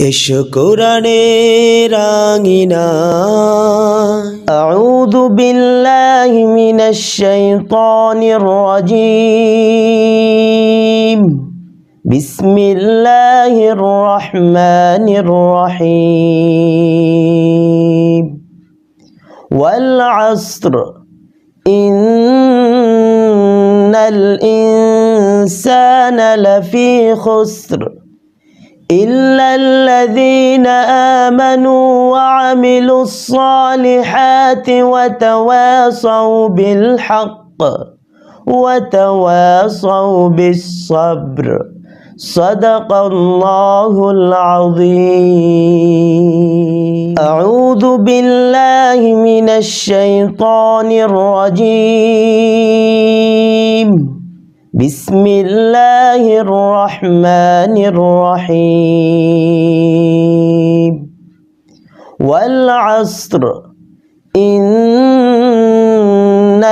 এসো কোরআনের আঙিনায় আউযু বিল্লাহি মিনাশ শাইতানির রাজীম বিসমিল্লাহির রহমানির রহিম ওয়াল আসর ইন্নাল ইনসানা লাফি খুসর إلا الذين آمنوا وعملوا الصالحات وتواصوا بالحق وتواصوا بالصبر صدق الله العظيم أعوذ بالله من الشيطان الرجيم بسم الله الرحمن الرحيم والعصر إن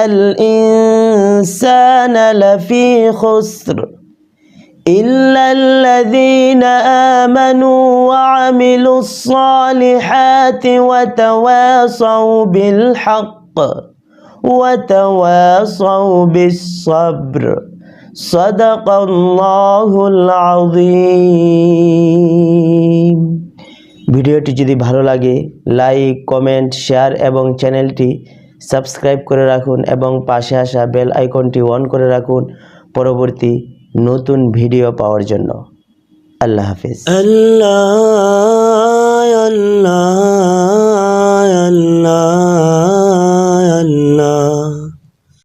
الإنسان لفي خسر إلا الذين آمنوا وعملوا الصالحات وتواصوا بالحق وتواصوا بالصبر সাদাকাল্লাহুল আযীম। ভিডিওটি যদি ভালো লাগে লাইক, কমেন্ট, শেয়ার এবং চ্যানেলটি সাবস্ক্রাইব করে রাখুন এবং পাশে আসা বেল আইকনটি অন করে রাখুন পরবর্তী নতুন ভিডিও পাওয়ার জন্য। আল্লাহ হাফেজ। আল্লাহ আল্লাহ আল্লাহ আল্লাহ।